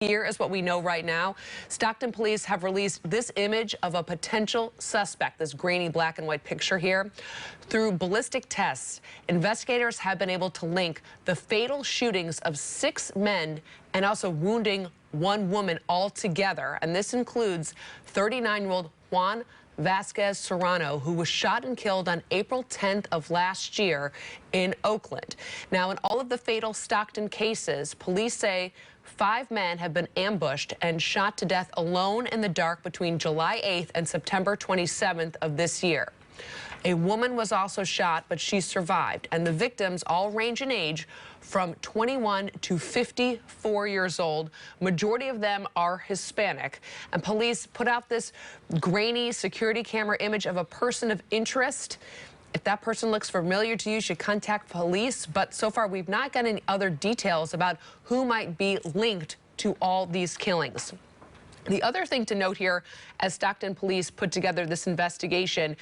Here is what we know right now. Stockton police have released this image of a potential suspect, this grainy black and white picture here. Through ballistic tests, investigators have been able to link the fatal shootings of 6 men and also wounding 1 woman all together. And this includes 39-year-old Juan Serrano, who was shot and killed on April 10th of last year in Oakland. Now, in all of the fatal Stockton cases, police say 5 men have been ambushed and shot to death alone in the dark between July 8th and September 27th of this year. A woman was also shot, but she survived, and the victims all range in age from 21 to 54 years old. Majority of them are Hispanic, and police put out this grainy security camera image of a person of interest. If that person looks familiar to you, you should contact police, but so far we've not gotten any other details about who might be linked to all these killings. The other thing to note here, as Stockton police put together this investigation,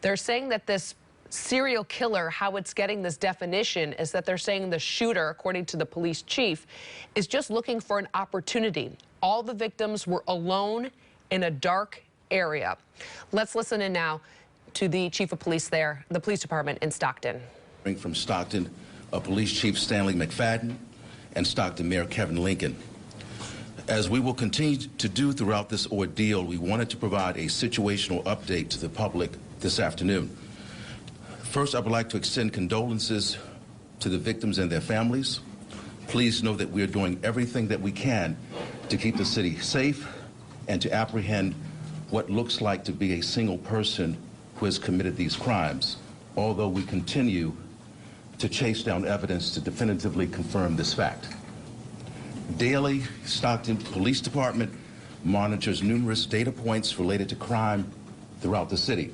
they're saying that this serial killer, how it's getting this definition, is that they're saying the shooter, according to the police chief, is just looking for an opportunity. All the victims were alone in a dark area. Let's listen in now to the chief of police there, the police department in Stockton. From Stockton, Police Chief Stanley McFadden and Stockton Mayor Kevin Lincoln. As we will continue to do throughout this ordeal, we wanted to provide a situational update to the public this afternoon. First, I would like to extend condolences to the victims and their families. Please know that we are doing everything that we can to keep the city safe and to apprehend what looks like to be a single person who has committed these crimes, although we continue to chase down evidence to definitively confirm this fact. Daily, Stockton Police Department monitors numerous data points related to crime throughout the city.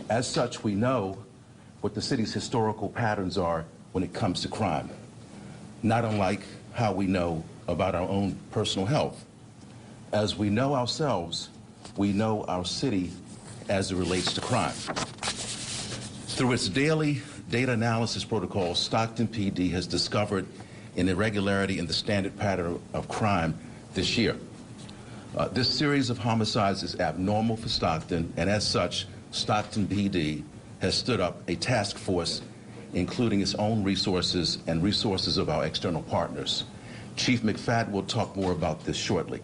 As such, we know what the city's historical patterns are when it comes to crime, not unlike how we know about our own personal health. As we know ourselves, we know our city as it relates to crime. Through its daily data analysis protocol, Stockton PD has discovered an irregularity in the standard pattern of crime this year. This series of homicides is abnormal for Stockton, and as such, Stockton PD has stood up a task force, including its own resources and resources of our external partners. Chief McFadden will talk more about this shortly.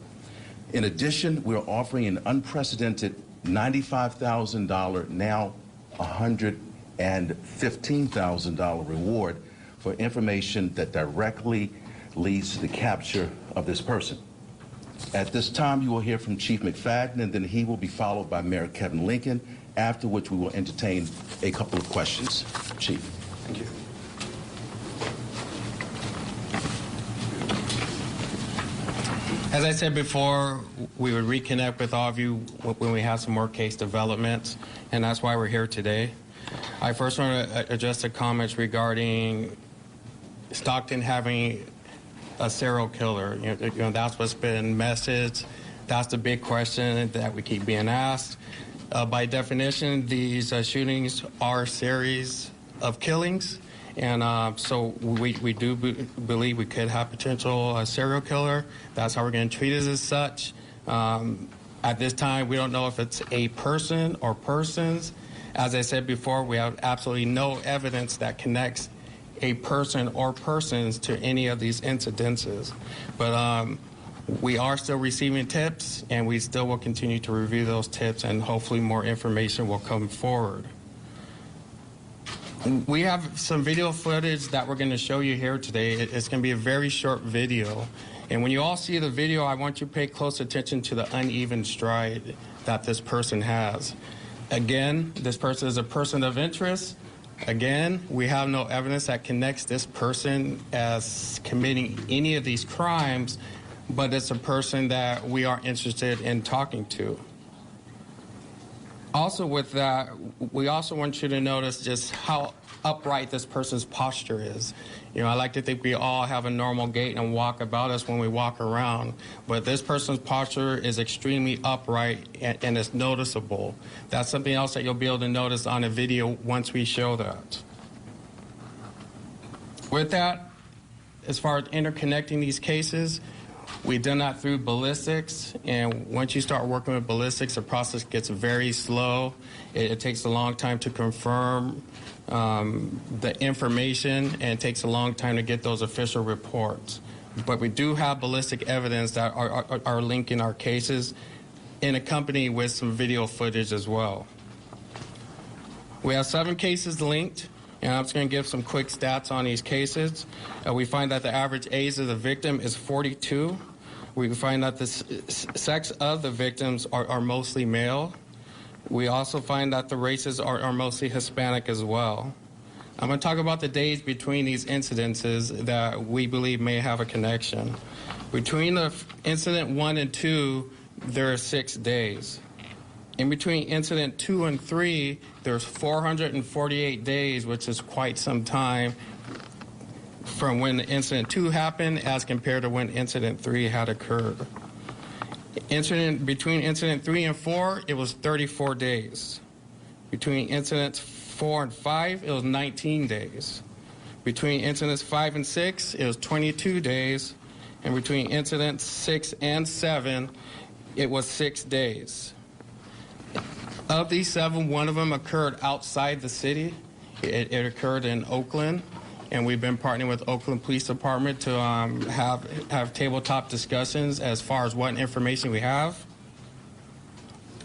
In addition, we're offering an unprecedented $95,000, now $115,000 reward for information that directly leads to the capture of this person. At this time, you will hear from Chief McFadden, and then he will be followed by Mayor Kevin Lincoln, after which we will entertain a couple of questions. Chief. Thank you. As I said before, we would reconnect with all of you when we have some more case developments, and that's why we're here today. I first want to address the comments regarding Stockton having a serial killer. You know, that's what's been messaged. That's the big question that we keep being asked. By definition, these shootings are a series of killings, and so we do believe we could have potential serial killer. That's how we're going to treat it as such. At this time, we don't know if it's a person or persons. As I said before, we have absolutely no evidence that connects a person or persons to any of these incidences. But we are still receiving tips, and we still will continue to review those tips, and hopefully more information will come forward. We have some video footage that we're going to show you here today. It's going to be a very short video. And when you all see the video, I want you to pay close attention to the uneven stride that this person has. Again, this person is a person of interest. Again, we have no evidence that connects this person as committing any of these crimes, but it's a person that we are interested in talking to. Also with that, we also want you to notice just how upright this person's posture is. You know, I like to think we all have a normal gait and walk about us when we walk around, but this person's posture is extremely upright and it's noticeable. That's something else that you'll be able to notice on a video once we show that. With that, as far as interconnecting these cases, We done that through ballistics, and once you start working with ballistics, the process gets very slow. It takes a long time to confirm the information, and it takes a long time to get those official reports. But we do have ballistic evidence that are linking our cases, in accompany with some video footage as well. We have 7 cases linked, and I'm just going to give some quick stats on these cases. We find that the average age of the victim is 42. We find that the sex of the victims are mostly male. We also find that the races are mostly Hispanic as well. I'm going to talk about the days between these incidences that we believe may have a connection. Between the incident 1 and 2, there are 6 days. In between incident 2 and 3, there's 448 days, which is quite some time from when incident 2 happened as compared to when incident 3 had occurred. Between incident 3 and 4, it was 34 days. Between incidents 4 and 5, it was 19 days. Between incidents 5 and 6, it was 22 days. And between incidents 6 and 7, it was 6 days. Of these 7, one of them occurred outside the city. It occurred in Oakland. And we've been partnering with Oakland Police Department to have tabletop discussions as far as what information we have.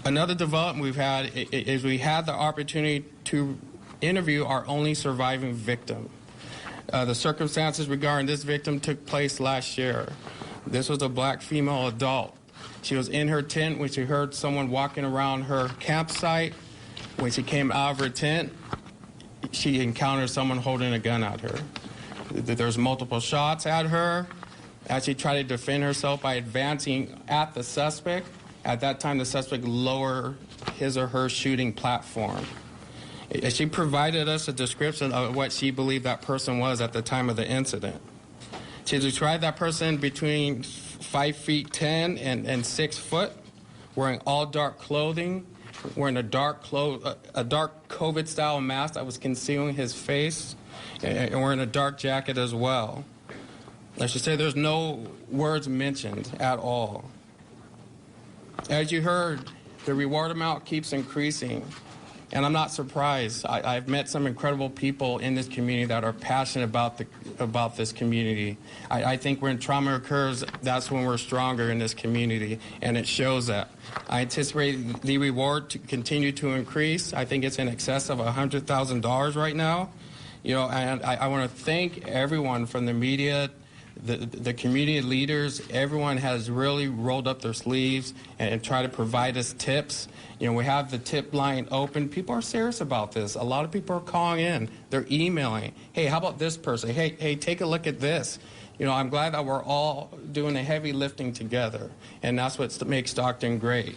Another development we've had is we had the opportunity to interview our only surviving victim. The circumstances regarding this victim took place last year. This was a black female adult. She was in her tent when she heard someone walking around her campsite. When she came out of her tent, she encountered someone holding a gun at her. There's multiple shots at her as she tried to defend herself by advancing at the suspect. At that time, the suspect lowered his or her shooting platform. She provided us a description of what she believed that person was at the time of the incident. She described that person between 5'10" and 6 foot, wearing all dark clothing, wearing a dark COVID-style mask that was concealing his face, and wearing a dark jacket as well. I should say there's no words mentioned at all. As you heard, the reward amount keeps increasing, and I'm not surprised. I've met some incredible people in this community that are passionate about this community. I think when trauma occurs, that's when we're stronger in this community, and it shows that. I anticipate the reward to continue to increase. I think it's in excess of $100,000 right now. You know, and I want to thank everyone from the media, the community leaders. Everyone has really rolled up their sleeves and tried to provide us tips. You know, we have the tip line open. People are serious about this. A lot of people are calling in. They're emailing. Hey, how about this person? Hey, take a look at this. You know, I'm glad that we're all doing the heavy lifting together, and that's what makes Stockton great.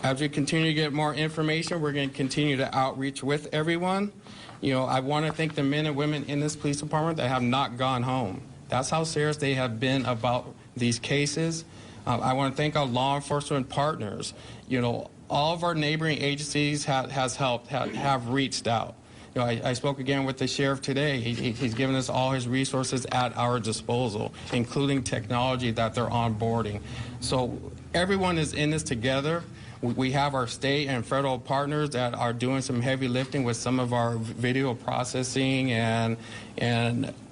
As we continue to get more information, we're going to continue to outreach with everyone. You know, I want to thank the men and women in this police department that have not gone home. That's how serious they have been about these cases. I want to thank our law enforcement partners. You know, all of our neighboring agencies have reached out. You know, I spoke again with the sheriff today. He's given us all his resources at our disposal, including technology that they're onboarding. So everyone is in this together. We have our state and federal partners that are doing some heavy lifting with some of our video processing and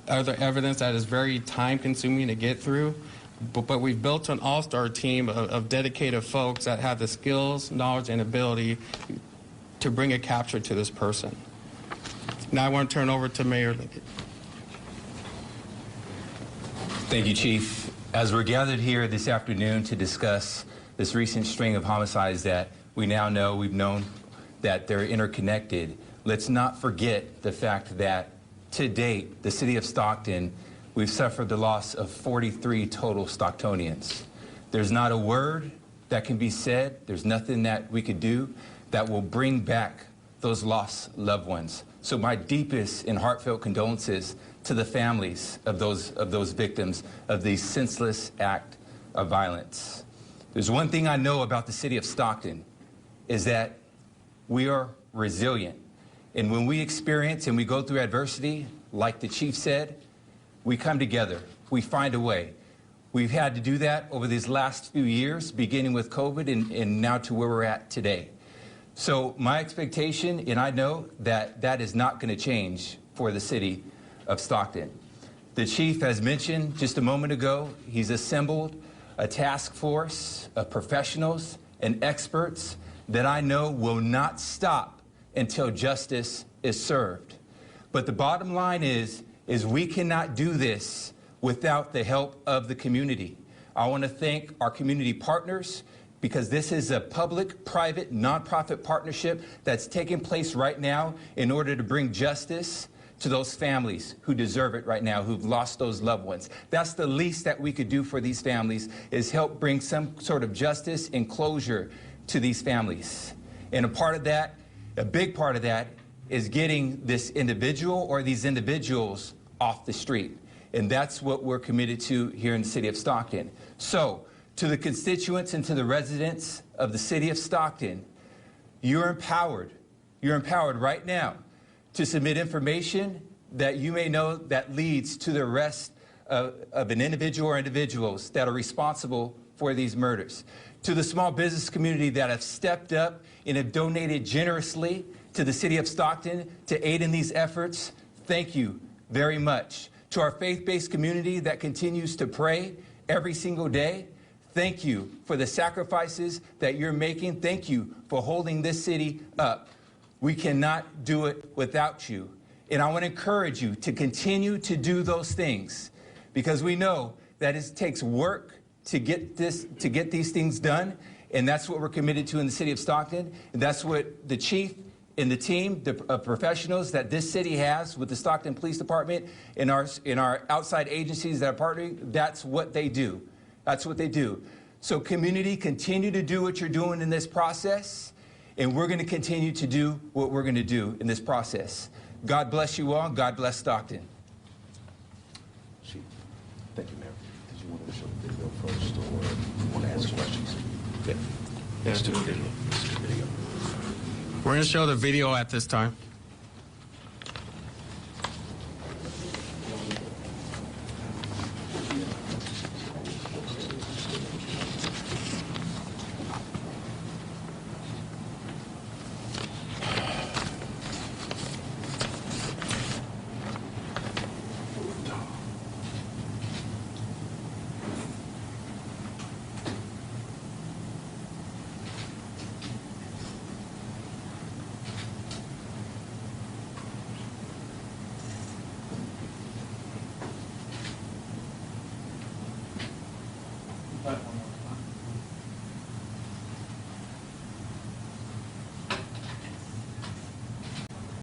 other evidence that is very time-consuming to get through. But we've built an all-star team of dedicated folks that have the skills, knowledge, and ability to bring a capture to this person. Now I want to turn over to Mayor Lincoln. Thank you, Chief. As we're gathered here this afternoon to discuss this recent string of homicides that we now know, we've known that they're interconnected, let's not forget the fact that to date, the city of Stockton, we've suffered the loss of 43 total Stocktonians. There's not a word that can be said, there's nothing that we could do that will bring back those lost loved ones. So my deepest and heartfelt condolences to the families of those victims of the senseless act of violence. There's one thing I know about the city of Stockton is that we are resilient. And when we experience and we go through adversity, like the chief said, we come together, we find a way. We've had to do that over these last few years, beginning with COVID and now to where we're at today. So my expectation, and I know that that is not going to change for the city of Stockton. The chief has mentioned just a moment ago, he's assembled a task force of professionals and experts that I know will not stop until justice is served. But the bottom line is we cannot do this without the help of the community. I want to thank our community partners, because this is a public-private nonprofit partnership that's taking place right now in order to bring justice to those families who deserve it right now, who've lost those loved ones. That's the least that we could do for these families, is help bring some sort of justice and closure to these families. And a part of that, a big part of that, is getting this individual or these individuals off the street. And that's what we're committed to here in the city of Stockton. So, to the constituents and to the residents of the city of Stockton, you're empowered. You're empowered right now to submit information that you may know that leads to the arrest of an individual or individuals that are responsible for these murders. To the small business community that have stepped up and have donated generously to the city of Stockton to aid in these efforts, thank you very much. To our faith-based community that continues to pray every single day, thank you for the sacrifices that you're making. Thank you for holding this city up. We cannot do it without you. And I want to encourage you to continue to do those things, because we know that it takes work to get these things done, and that's what we're committed to in the city of Stockton. And that's what the chief and the team of professionals that this city has with the Stockton Police Department and our outside agencies that are partnering, that's what they do. That's what they do. So community, continue to do what you're doing in this process, and we're going to continue to do what we're going to do in this process. God bless you all. God bless Stockton. Chief, thank you, Mayor. Did you want to show the video first, or want to answer questions? Okay. Let's do the video. We're going to show the video at this time.